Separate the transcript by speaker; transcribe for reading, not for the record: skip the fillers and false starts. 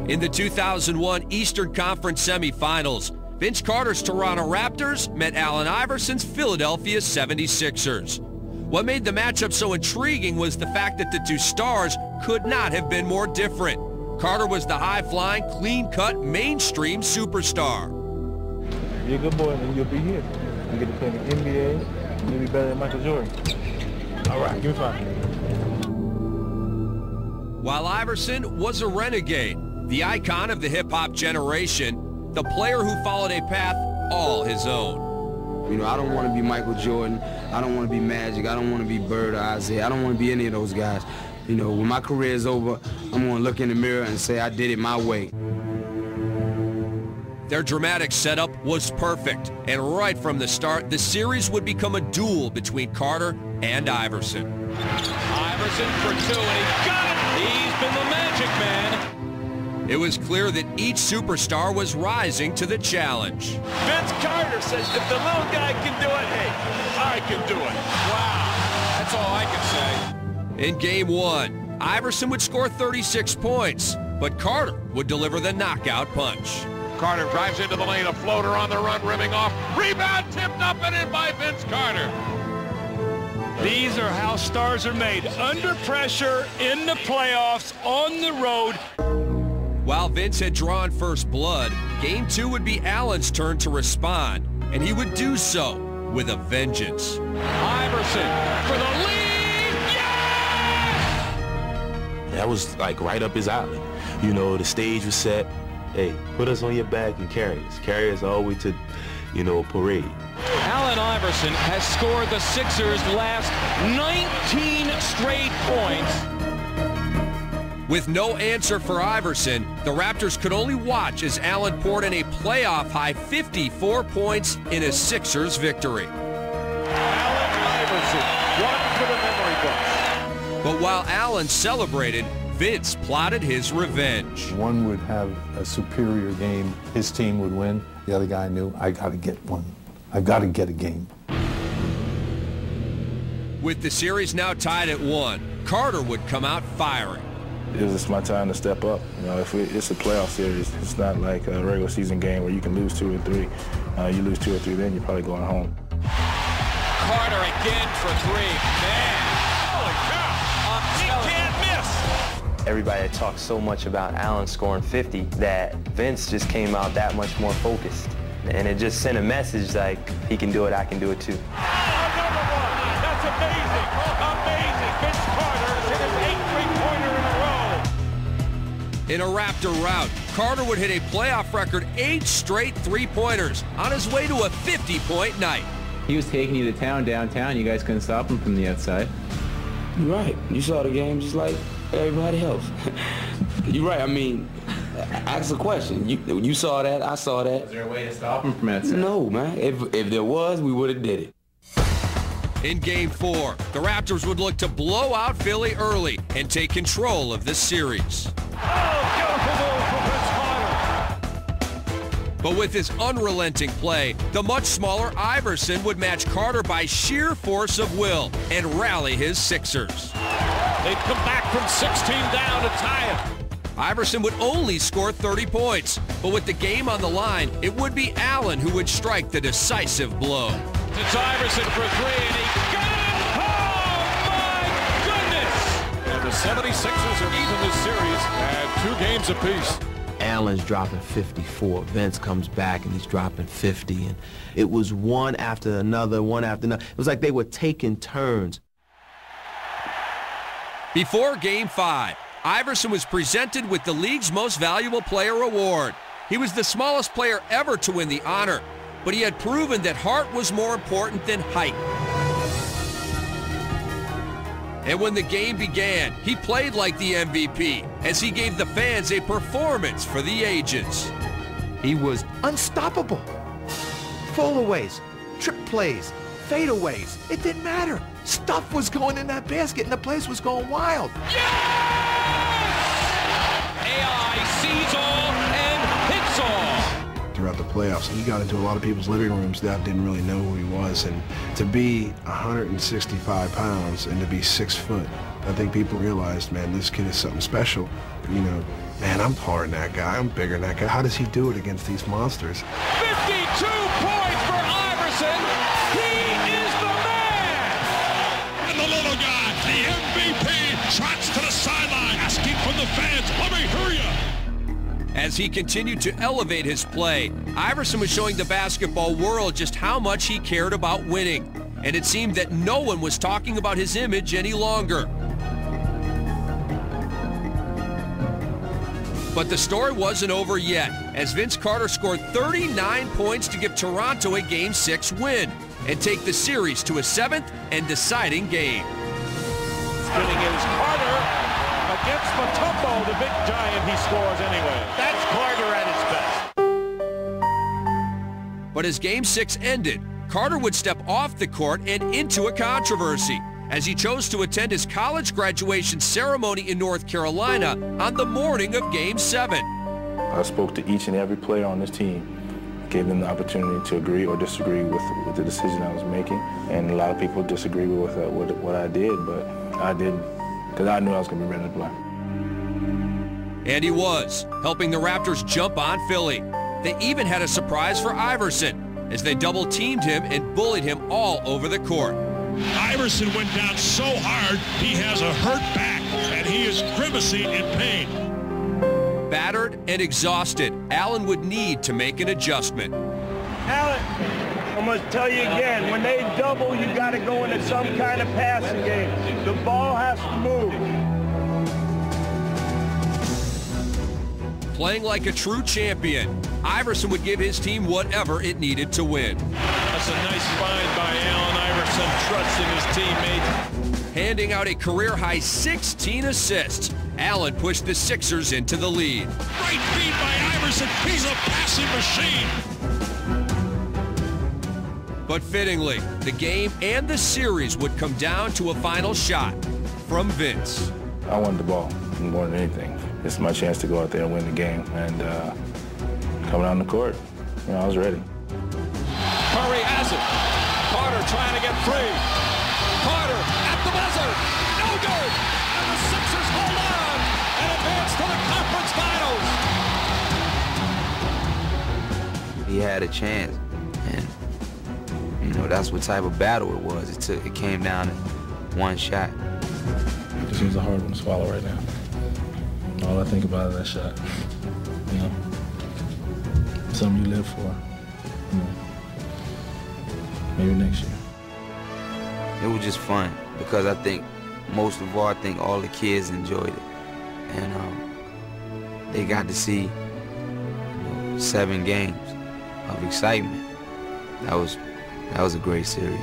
Speaker 1: In the 2001 Eastern Conference semifinals, Vince Carter's Toronto Raptors met Allen Iverson's Philadelphia 76ers. What made the matchup so intriguing was the fact that the two stars could not have been more different. Carter was the high-flying, clean-cut, mainstream superstar.
Speaker 2: Be a good boy and you'll be here. You get to play in the NBA and you'll be better than Michael Jordan. All right, give me 5.
Speaker 1: While Iverson was a renegade, the icon of the hip-hop generation, the player who followed a path all his own.
Speaker 3: You know, I don't want to be Michael Jordan. I don't want to be Magic. I don't want to be Bird or Isaiah. I don't want to be any of those guys. You know, when my career is over, I'm going to look in the mirror and say I did it my way.
Speaker 1: Their dramatic setup was perfect, and right from the start, the series would become a duel between Carter and Iverson.
Speaker 4: Iverson for 2, and he got it! He's been the Magic Man.
Speaker 1: It was clear that each superstar was rising to the challenge.
Speaker 4: Vince Carter says, if the little guy can do it, hey, I can do it. Wow, that's all I can say.
Speaker 1: In Game 1, Iverson would score 36 points, but Carter would deliver the knockout punch.
Speaker 5: Carter drives into the lane, a floater on the run, rimming off. Rebound tipped up and in by Vince Carter.
Speaker 6: These are how stars are made. Under pressure, in the playoffs, on the road.
Speaker 1: While Vince had drawn first blood, Game 2 would be Allen's turn to respond, and he would do so with a vengeance.
Speaker 4: Iverson for the lead! Yes!
Speaker 7: That was like right up his alley. You know, the stage was set. Hey, put us on your back and carry us. Carry us all the way to, you know, parade.
Speaker 4: Allen Iverson has scored the Sixers' last 19 straight points.
Speaker 1: With no answer for Iverson, the Raptors could only watch as Allen poured in a playoff-high 54 points in a Sixers victory.
Speaker 4: Allen Iverson, one for the memory books.
Speaker 1: But while Allen celebrated, Vince plotted his revenge.
Speaker 2: One would have a superior game. His team would win. The other guy knew, I got to get one. I've got to get a game.
Speaker 1: With the series now tied at 1, Carter would come out firing.
Speaker 2: It was just my time to step up. You know, it's a playoff series. It's not like a regular season game where you can lose 2 or 3. You lose 2 or 3, then you're probably going home.
Speaker 4: Carter again for 3. Man, holy cow! He can't miss!
Speaker 8: Everybody talks so much about Allen scoring 50 that Vince just came out that much more focused. And it just sent a message like, he can do it, I can do it too.
Speaker 4: Oh, another one! That's amazing! Amazing! Vince Carter has hit his 8th three-pointer in a row!
Speaker 1: In a Raptor rout, Carter would hit a playoff record 8 straight three-pointers on his way to a 50-point night.
Speaker 9: He was taking you to town downtown. You guys couldn't stop him from the outside.
Speaker 3: You're right. You saw the game just like everybody else. You're right. I mean, ask a question. You saw that. I saw that.
Speaker 9: Was there a way to stop him from outside?
Speaker 3: No, man. If there was, we would have did it.
Speaker 1: In Game 4, the Raptors would look to blow out Philly early and take control of this series.
Speaker 4: Oh, beautiful move from Vince Carter!
Speaker 1: But with his unrelenting play, the much smaller Iverson would match Carter by sheer force of will and rally his Sixers.
Speaker 4: They'd come back from 16 down to tie it.
Speaker 1: Iverson would only score 30 points, but with the game on the line, it would be Allen who would strike the decisive blow.
Speaker 4: It's Iverson for 3, and he got it! Oh, my goodness! And the 76ers are even this series at 2 games apiece.
Speaker 7: Allen's dropping 54. Vince comes back and he's dropping 50. And it was one after another, one after another. It was like they were taking turns.
Speaker 1: Before Game 5, Iverson was presented with the league's most valuable player award. He was the smallest player ever to win the honor, but he had proven that heart was more important than height. And when the game began, he played like the MVP as he gave the fans a performance for the ages.
Speaker 10: He was unstoppable. Fallaways, trip plays, fadeaways. It didn't matter. Stuff was going in that basket and the place was going wild.
Speaker 4: AI sees all and hits all.
Speaker 11: Throughout the playoffs, he got into a lot of people's living rooms that didn't really know who he was, and to be 165 pounds and to be 6 foot, I think people realized, man, this kid is something special. You know, man, I'm taller than that guy. I'm bigger than that guy. How does he do it against these monsters?
Speaker 4: 52 points for Iverson. He is the man.
Speaker 5: And the little guy, the MVP, trots to the sideline, asking from the fans, let me hear you.
Speaker 1: As he continued to elevate his play, Iverson was showing the basketball world just how much he cared about winning. And it seemed that no one was talking about his image any longer. But the story wasn't over yet, as Vince Carter scored 39 points to give Toronto a Game 6 win and take the series to a 7th and deciding game.
Speaker 4: Spinning is Carter against Mutombo, the big giant. He scores anyway. That's Carter at his best.
Speaker 1: But as Game 6 ended, Carter would step off the court and into a controversy as he chose to attend his college graduation ceremony in North Carolina on the morning of Game 7.
Speaker 2: I spoke to each and every player on this team, gave them the opportunity to agree or disagree with the decision I was making. And a lot of people disagree with what I did, but I didn't, because I knew I was going to be ready to play.
Speaker 1: And he was, helping the Raptors jump on Philly. They even had a surprise for Iverson, as they double-teamed him and bullied him all over the court.
Speaker 5: Iverson went down so hard, he has a hurt back, and he is grimacing in pain.
Speaker 1: Battered and exhausted, Allen would need to make an adjustment.
Speaker 12: Allen, I'm going to tell you again, when they double, you got to go into some kind of passing game. The ball has to move.
Speaker 1: Playing like a true champion, Iverson would give his team whatever it needed to win.
Speaker 4: That's a nice find by Allen Iverson, trusting his teammates.
Speaker 1: Handing out a career-high 16 assists, Allen pushed the Sixers into the lead.
Speaker 5: Great feed by Iverson. He's a passing machine.
Speaker 1: But fittingly, the game and the series would come down to a final shot from Vince.
Speaker 2: I wanted the ball more than anything. It's my chance to go out there and win the game. And coming on the court, I was ready.
Speaker 4: Curry has it. Carter trying to get free. Carter at the buzzer. No good. And the Sixers hold on and advance to the conference finals.
Speaker 3: He had a chance, and that's what type of battle it was. It came down to one shot.
Speaker 2: This is a hard one to swallow right now. All I think about is that shot. Something you live for. Maybe next year.
Speaker 3: It was just fun because I think most of all, all the kids enjoyed it, and they got to see 7 games of excitement. That was a great series.